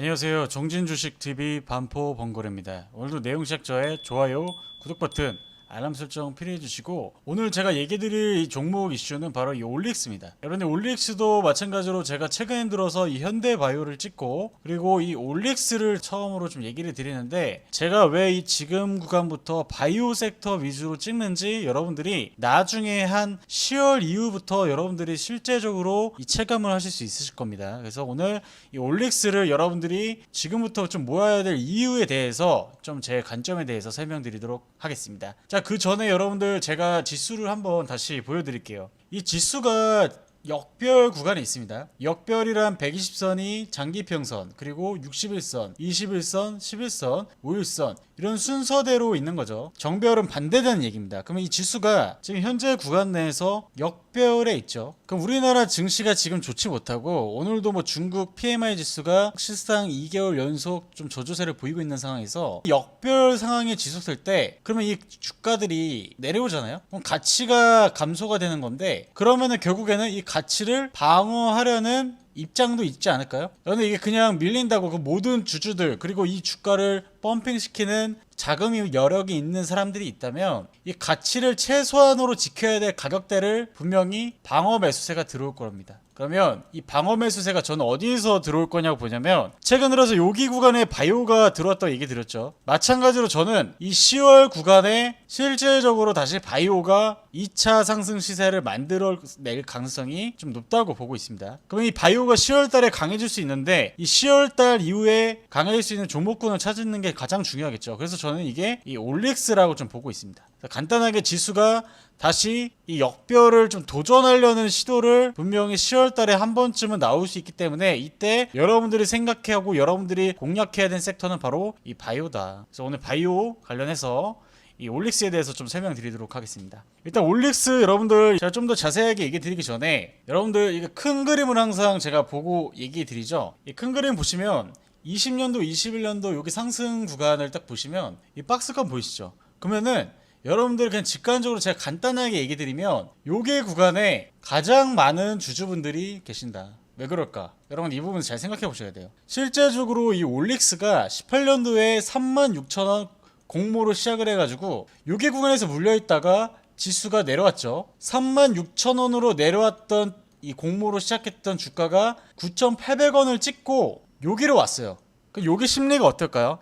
안녕하세요. 정진주식TV 반포 번거래입니다. 오늘도 내용 시작자에 좋아요, 구독 버튼, 알람 설정 필요해 주시고, 오늘 제가 얘기 드릴 이 종목 이슈는 바로 이 올릭스입니다. 여러분들 올릭스도 마찬가지로 제가 최근에 들어서 이 현대바이오를 찍고, 그리고 이 올릭스를 처음으로 좀 얘기를 드리는데, 제가 왜 이 지금 구간부터 바이오 섹터 위주로 찍는지 여러분들이 나중에 한 10월 이후부터 여러분들이 실제적으로 이 체감을 하실 수 있으실 겁니다. 그래서 오늘 이 올릭스를 여러분들이 지금부터 좀 모아야 될 이유에 대해서 좀 제 관점에 대해서 설명드리도록 하겠습니다. 자, 그 전에 여러분들 제가 지수를 한번 다시 보여드릴게요. 이 지수가 역별 구간이 있습니다. 역별이란 120선이 장기평선, 그리고 61선, 21선, 11선, 5일선 이런 순서대로 있는 거죠. 정별은 반대되는 얘기입니다. 그러면 이 지수가 지금 현재 구간 내에서 역별에 있죠. 그럼 우리나라 증시가 지금 좋지 못하고, 오늘도 뭐 중국 PMI 지수가 실상 2개월 연속 좀 저조세를 보이고 있는 상황에서 역별 상황이 지속될 때, 그러면 이 주가들이 내려오잖아요. 그럼 가치가 감소가 되는 건데, 그러면은 결국에는 이 가치를 방어하려는 입장도 있지 않을까요? 그런데 이게 그냥 밀린다고 그 모든 주주들, 그리고 이 주가를 펌핑시키는 자금이 여력이 있는 사람들이 있다면, 이 가치를 최소한으로 지켜야 될 가격대를 분명히 방어 매수세가 들어올 겁니다. 그러면 이 방어 매수세가 저는 어디서 들어올 거냐고 보냐면, 최근 들어서 여기 구간에 바이오가 들어왔다고 얘기 드렸죠. 마찬가지로 저는 이 10월 구간에 실질적으로 다시 바이오가 2차 상승 시세를 만들어낼 가능성이 좀 높다고 보고 있습니다. 그러면 이 바이오가 10월 달에 강해질 수 있는데, 이 10월 달 이후에 강해질 수 있는 종목군을 찾는 게 가장 중요하겠죠. 그래서 저는 이게 이 올릭스라고 좀 보고 있습니다. 간단하게 지수가 다시 이 역별을 좀 도전하려는 시도를 분명히 10월 달에 한 번쯤은 나올 수 있기 때문에, 이때 여러분들이 생각하고 여러분들이 공략해야 되는 섹터는 바로 이 바이오다. 그래서 오늘 바이오 관련해서 이 올릭스에 대해서 좀 설명드리도록 하겠습니다. 일단 올릭스 여러분들 제가 좀 더 자세하게 얘기 드리기 전에, 여러분들 이게 큰 그림을 항상 제가 보고 얘기 드리죠. 이 큰 그림 보시면 20년도, 21년도 여기 상승 구간을 딱 보시면 이 박스권 보이시죠? 그러면은 여러분들 그냥 직관적으로 제가 간단하게 얘기 드리면, 요게 구간에 가장 많은 주주분들이 계신다. 왜 그럴까? 여러분 이 부분 잘 생각해 보셔야 돼요. 실제적으로 이 올릭스가 18년도에 36,000원 공모로 시작을 해가지고 요게 구간에서 물려있다가 지수가 내려왔죠. 36,000원으로 내려왔던 이 공모로 시작했던 주가가 9,800원을 찍고 여기로 왔어요. 그럼 여기 심리가 어떨까요?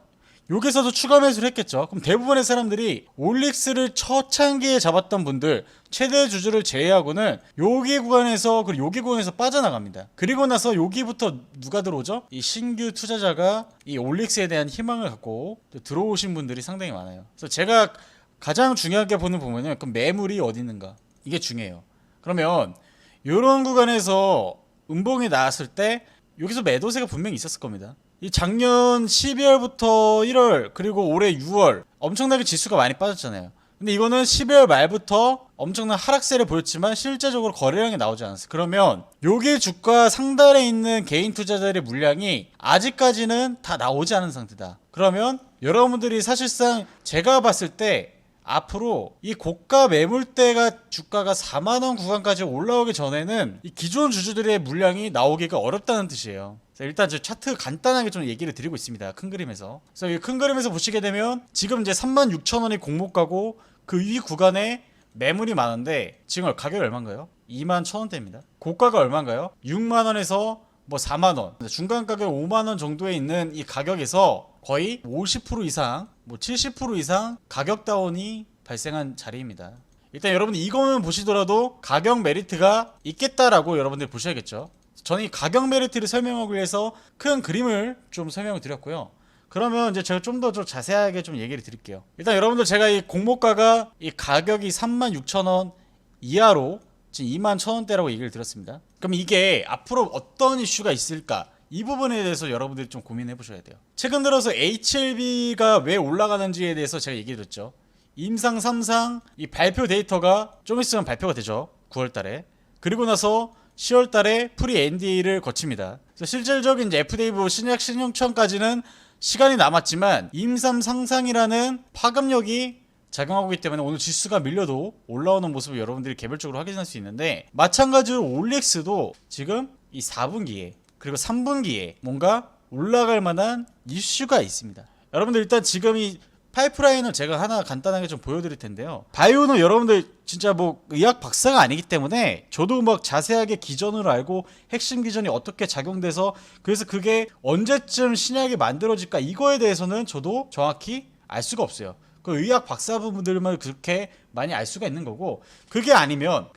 여기서도 추가 매수를 했겠죠. 그럼 대부분의 사람들이 올릭스를 초창기에 잡았던 분들, 최대 주주를 제외하고는 여기 구간에서, 그리고 여기 구간에서 빠져나갑니다. 그리고 나서 여기부터 누가 들어오죠? 이 신규 투자자가 이 올릭스에 대한 희망을 갖고 들어오신 분들이 상당히 많아요. 그래서 제가 가장 중요하게 보는 부분은 그 매물이 어디 있는가, 이게 중요해요. 그러면 이런 구간에서 음봉이 나왔을 때 여기서 매도세가 분명히 있었을 겁니다. 이 작년 12월부터 1월, 그리고 올해 6월 엄청나게 지수가 많이 빠졌잖아요. 근데 이거는 12월 말부터 엄청난 하락세를 보였지만 실제적으로 거래량이 나오지 않았어요. 그러면 여기 주가 상단에 있는 개인 투자자들의 물량이 아직까지는 다 나오지 않은 상태다. 그러면 여러분들이 사실상 제가 봤을 때 앞으로 이 고가 매물대가 주가가 4만원 구간까지 올라오기 전에는 이 기존 주주들의 물량이 나오기가 어렵다는 뜻이에요. 일단 저 차트 간단하게 좀 얘기를 드리고 있습니다. 큰 그림에서. 그래서 이 큰 그림에서 보시게 되면 지금 이제 36,000원이 공모가고 그 위 구간에 매물이 많은데, 지금 가격이 얼마인가요? 21,000원대입니다. 고가가 얼마인가요? 6만원에서 뭐 4만원, 중간 가격 5만원 정도에 있는 이 가격에서 거의 50% 이상, 뭐 70% 이상 가격 다운이 발생한 자리입니다. 일단 여러분들 이거는 보시더라도 가격 메리트가 있겠다라고 여러분들 보셔야겠죠. 저는 이 가격 메리트를 설명하기 위해서 큰 그림을 좀 설명을 드렸고요. 그러면 이제 제가 좀 더 자세하게 좀 얘기를 드릴게요. 일단 여러분들 제가 이 공모가가 이 가격이 36,000원 이하로 지금 21,000원대라고 얘기를 드렸습니다. 그럼 이게 앞으로 어떤 이슈가 있을까? 이 부분에 대해서 여러분들이 좀 고민해 보셔야 돼요. 최근 들어서 HLB가 왜 올라가는지에 대해서 제가 얘기 드렸죠. 임상 3상 이 발표 데이터가 좀 있으면 발표가 되죠. 9월 달에. 그리고 나서 10월 달에 프리 NDA를 거칩니다. 그래서 실질적인 이제 FDA 신약 신용청까지는 시간이 남았지만, 임상 상상이라는 파급력이 작용하고 있기 때문에 오늘 지수가 밀려도 올라오는 모습을 여러분들이 개별적으로 확인할 수 있는데, 마찬가지로 올릭스도 지금 이 4분기에 그리고 3분기에 뭔가 올라갈 만한 이슈가 있습니다. 여러분들 일단 지금 이 파이프라인을 제가 하나 간단하게 좀 보여드릴 텐데요. 바이오는 여러분들 진짜 뭐 의학 박사가 아니기 때문에 저도 막 자세하게 기전을 알고 핵심 기전이 어떻게 작용돼서 그래서 그게 언제쯤 신약이 만들어질까 이거에 대해서는 저도 정확히 알 수가 없어요. 그 의학 박사분들만 그렇게 많이 알 수가 있는 거고, 그게 아니면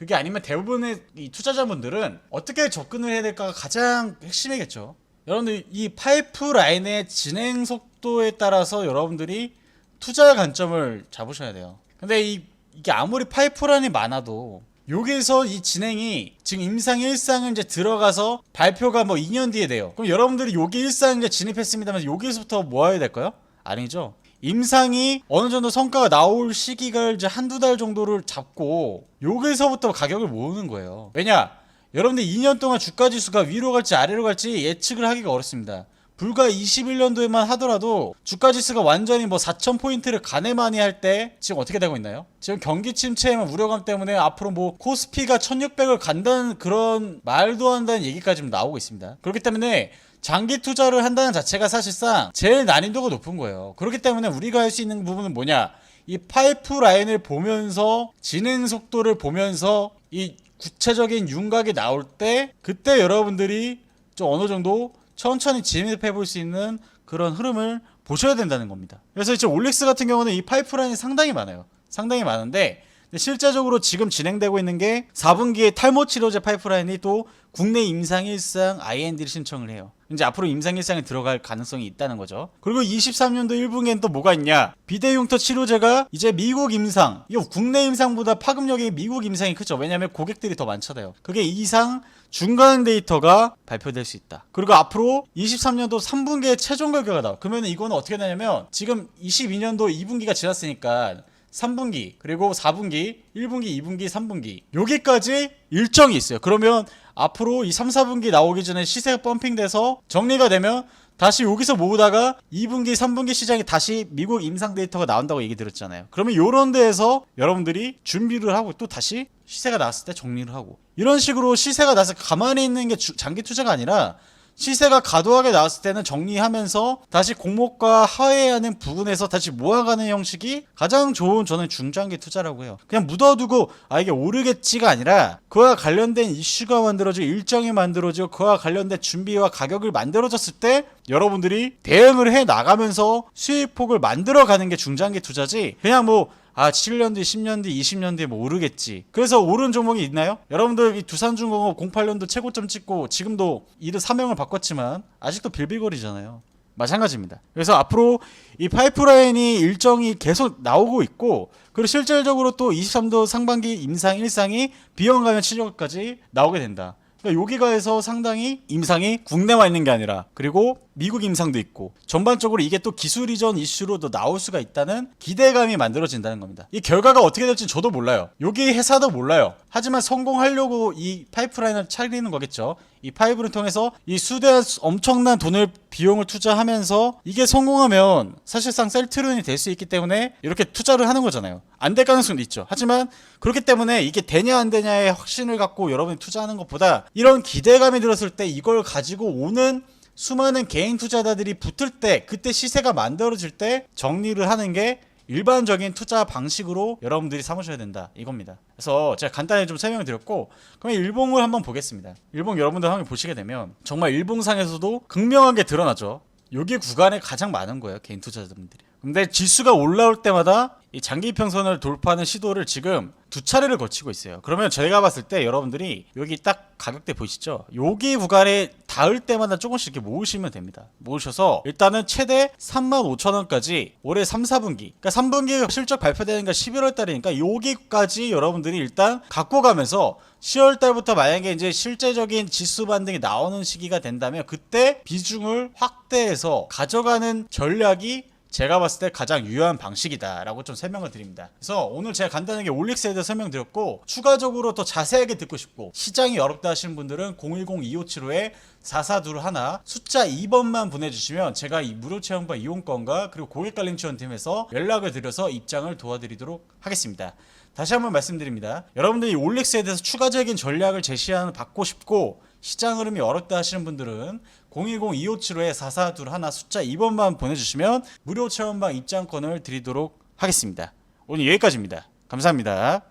대부분의 이 투자자분들은 어떻게 접근을 해야 될까가 가장 핵심이겠죠. 여러분들 이 파이프라인의 진행 속도에 따라서 여러분들이 투자 관점을 잡으셔야 돼요. 근데 이게 아무리 파이프라인이 많아도 여기서 이 진행이 지금 임상 1상을 이제 들어가서 발표가 뭐 2년 뒤에 돼요. 그럼 여러분들이 여기 1상 이제 진입했습니다만 여기서부터 뭐 해야 될까요? 아니죠. 임상이 어느 정도 성과가 나올 시기를 이제 한두 달 정도를 잡고 여기서부터 가격을 모으는 거예요. 왜냐? 여러분들 2년 동안 주가 지수가 위로 갈지 아래로 갈지 예측을 하기가 어렵습니다. 불과 21년도에만 하더라도 주가 지수가 완전히 뭐 4,000포인트를 가네마니 할 때 지금 어떻게 되고 있나요? 지금 경기 침체의 우려감 때문에 앞으로 뭐 코스피가 1,600을 간다는 그런 말도 안 되는 얘기까지 나오고 있습니다. 그렇기 때문에 장기 투자를 한다는 자체가 사실상 제일 난이도가 높은 거예요. 그렇기 때문에 우리가 할 수 있는 부분은 뭐냐? 이 파이프라인을 보면서 진행 속도를 보면서 이 구체적인 윤곽이 나올 때 그때 여러분들이 좀 어느 정도 천천히 진입해 볼 수 있는 그런 흐름을 보셔야 된다는 겁니다. 그래서 이제 올릭스 같은 경우는 이 파이프라인이 상당히 많아요. 상당히 많은데 실제적으로 지금 진행되고 있는 게 4분기에 탈모 치료제 파이프라인이 또 국내 임상 1상 IND를 신청을 해요. 이제 앞으로 임상 1상에 들어갈 가능성이 있다는 거죠. 그리고 23년도 1분기엔 또 뭐가 있냐? 비대흉터 치료제가 이제 미국 임상, 이거 국내 임상보다 파급력이 미국 임상이 크죠. 왜냐하면 고객들이 더 많잖아요. 그게 이상 중간 데이터가 발표될 수 있다. 그리고 앞으로 23년도 3분기에 최종 결과가 나와. 그러면 이거는 어떻게 되냐면 지금 22년도 2분기가 지났으니까 3분기, 그리고 4분기, 1분기, 2분기, 3분기 여기까지 일정이 있어요. 그러면 앞으로 이 3, 4분기 나오기 전에 시세가 펌핑돼서 정리가 되면 다시 여기서 모으다가 2분기, 3분기 시장에 다시 미국 임상 데이터가 나온다고 얘기 들었잖아요. 그러면 요런 데에서 여러분들이 준비를 하고 또 다시 시세가 나왔을 때 정리를 하고 이런 식으로 시세가 나서 가만히 있는 게 장기 투자가 아니라 시세가 과도하게 나왔을 때는 정리하면서 다시 공모가 하회하는 부분에서 다시 모아가는 형식이 가장 좋은 저는 중장기 투자라고 해요. 그냥 묻어두고 이게 오르겠지가 아니라 그와 관련된 이슈가 만들어지고 일정이 만들어지고 그와 관련된 준비와 가격을 만들어졌을 때 여러분들이 대응을 해 나가면서 수익폭을 만들어가는 게 중장기 투자지 그냥 뭐 7년 뒤, 10년 뒤, 20년 뒤에 뭐 오르겠지. 그래서 오른 종목이 있나요? 여러분들 이 두산중공업 08년도 최고점 찍고 지금도 이를 사명을 바꿨지만 아직도 빌빌거리잖아요. 마찬가지입니다. 그래서 앞으로 이 파이프라인이 일정이 계속 나오고 있고 그리고 실질적으로 또 23도 상반기 임상 1상이 비형 감염 치료까지 나오게 된다. 그러니까 여기가에서 상당히 임상이 국내와 있는 게 아니라 그리고 미국 임상도 있고 전반적으로 이게 또 기술 이전 이슈로도 나올 수가 있다는 기대감이 만들어진다는 겁니다. 이 결과가 어떻게 될지 저도 몰라요. 여기 회사도 몰라요. 하지만 성공하려고 이 파이프라인을 차리는 거겠죠. 이 파이프를 통해서 이 수대한 엄청난 돈을 비용을 투자하면서 이게 성공하면 사실상 셀트론이 될 수 있기 때문에 이렇게 투자를 하는 거잖아요. 안 될 가능성도 있죠. 하지만 그렇기 때문에 이게 되냐 안 되냐의 확신을 갖고 여러분이 투자하는 것보다 이런 기대감이 들었을 때 이걸 가지고 오는 수많은 개인 투자자들이 붙을 때 그때 시세가 만들어질 때 정리를 하는 게 일반적인 투자 방식으로 여러분들이 삼으셔야 된다 이겁니다. 그래서 제가 간단히 좀 설명을 드렸고 그러면 일봉을 한번 보겠습니다. 일봉 여러분들 한번 보시게 되면 정말 일봉상에서도 극명하게 드러나죠. 여기 구간에 가장 많은 거예요, 개인 투자자분들이. 근데 지수가 올라올 때마다 이 장기 평선을 돌파하는 시도를 지금 두 차례를 거치고 있어요. 그러면 제가 봤을 때 여러분들이 여기 딱 가격대 보이시죠? 여기 구간에 닿을 때마다 조금씩 이렇게 모으시면 됩니다. 모으셔서 일단은 최대 35,000원까지 올해 3, 4분기 그러니까 3분기 실적 발표되는 게 11월 달이니까 여기까지 여러분들이 일단 갖고 가면서 10월 달부터 만약에 이제 실제적인 지수 반등이 나오는 시기가 된다면 그때 비중을 확대해서 가져가는 전략이 제가 봤을 때 가장 유효한 방식이다 라고 좀 설명을 드립니다. 그래서 오늘 제가 간단하게 올릭스에 대해서 설명드렸고 추가적으로 더 자세하게 듣고 싶고 시장이 어렵다 하시는 분들은 010-2575-4421 숫자 2번만 보내주시면 제가 이 무료 체험관 이용권과 그리고 고객관리 지원팀에서 연락을 드려서 입장을 도와드리도록 하겠습니다. 다시 한번 말씀드립니다. 여러분들이 올릭스에 대해서 추가적인 전략을 제시하는 받고 싶고 시장 흐름이 어렵다 하시는 분들은 010-2575-4421 숫자 2번만 보내주시면 무료 체험방 입장권을 드리도록 하겠습니다. 오늘 여기까지입니다. 감사합니다.